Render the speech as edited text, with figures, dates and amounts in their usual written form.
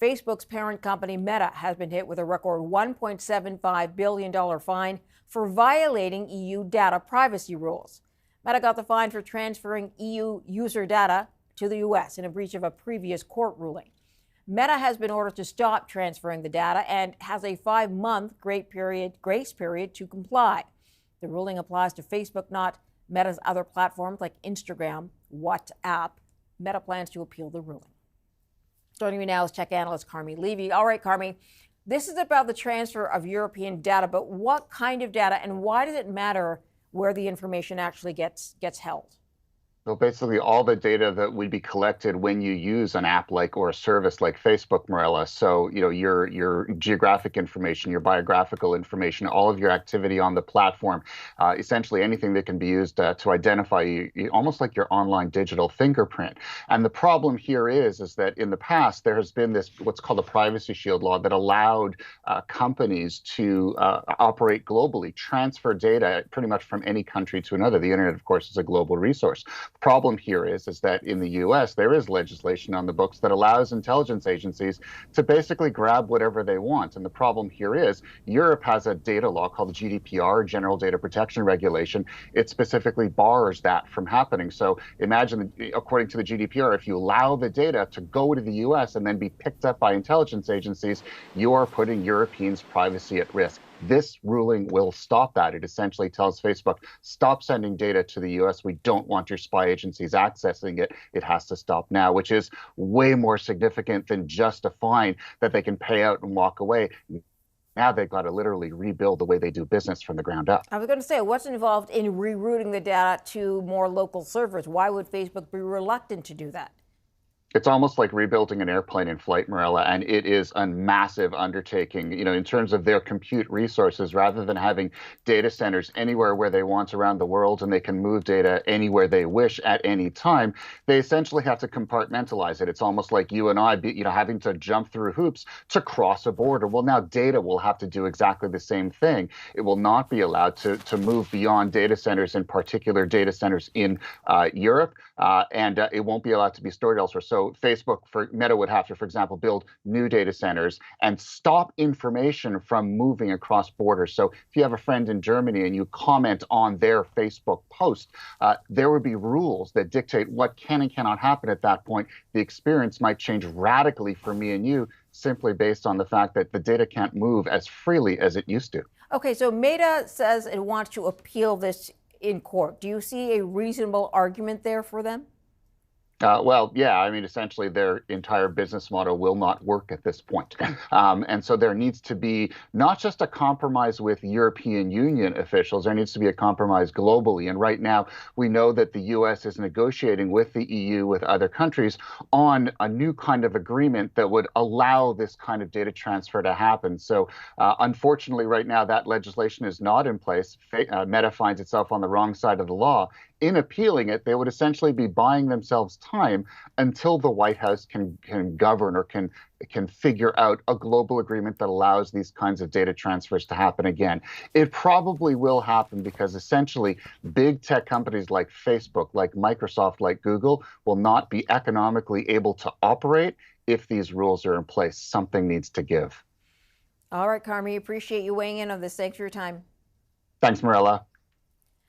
Facebook's parent company Meta has been hit with a record $1.75 billion fine for violating EU data privacy rules. Meta got the fine for transferring EU user data to the U.S. in a breach of a previous court ruling. Meta has been ordered to stop transferring the data and has a 5-month grace period to comply. The ruling applies to Facebook, not Meta's other platforms like Instagram, WhatsApp. Meta plans to appeal the ruling. Joining me now is tech analyst Carmi Levy. All right, Carmi, this is about the transfer of European data, but what kind of data and why does it matter where the information actually gets held? So basically all the data that would be collected when you use an app like or a service like Facebook, Morella. So, your geographic information, your biographical information, all of your activity on the platform, essentially anything that can be used to identify you, almost like your online digital fingerprint. And the problem here is that in the past, there has been this what's called a Privacy Shield law that allowed companies to operate globally, transfer data pretty much from any country to another. The internet, of course, is a global resource. Problem here is that in the U.S. there is legislation on the books that allows intelligence agencies to basically grab whatever they want. And the problem here is Europe has a data law called the GDPR, General Data Protection Regulation. It specifically bars that from happening. So imagine, according to the GDPR, if you allow the data to go to the U.S. and then be picked up by intelligence agencies, you are putting Europeans' privacy at risk. This ruling will stop that. It essentially tells Facebook, stop sending data to the U.S. We don't want your spy agencies accessing it. It has to stop now, which is way more significant than just a fine that they can pay out and walk away. Now they've got to literally rebuild the way they do business from the ground up. I was going to say, what's involved in rerouting the data to more local servers? Why would Facebook be reluctant to do that? It's almost like rebuilding an airplane in flight, Morella, and it is a massive undertaking, in terms of their compute resources. Rather than having data centers anywhere where they want around the world and they can move data anywhere they wish at any time, they essentially have to compartmentalize it. It's almost like you and I, having to jump through hoops to cross a border. Well, now data will have to do exactly the same thing. It will not be allowed to move beyond data centers, in particular data centers in Europe, and it won't be allowed to be stored elsewhere. So Meta would have to, for example, build new data centers and stop information from moving across borders. So if you have a friend in Germany and you comment on their Facebook post, there would be rules that dictate what can and cannot happen at that point. The experience might change radically for me and you, simply based on the fact that the data can't move as freely as it used to. Okay, so Meta says it wants to appeal this in court. Do you see a reasonable argument there for them? Well, yeah, essentially their entire business model will not work at this point. And so there needs to be not just a compromise with European Union officials, there needs to be a compromise globally. And right now, we know that the U.S. is negotiating with the EU, with other countries, on a new kind of agreement that would allow this kind of data transfer to happen. So unfortunately, right now, that legislation is not in place. Meta finds itself on the wrong side of the law. In appealing it, they would essentially be buying themselves time until the White House can govern or can figure out a global agreement that allows these kinds of data transfers to happen again. It probably will happen because essentially big tech companies like Facebook, like Microsoft, like Google will not be economically able to operate if these rules are in place. Something needs to give. All right, Carmi, appreciate you weighing in on this. Thanks for your time. Thanks, Morella.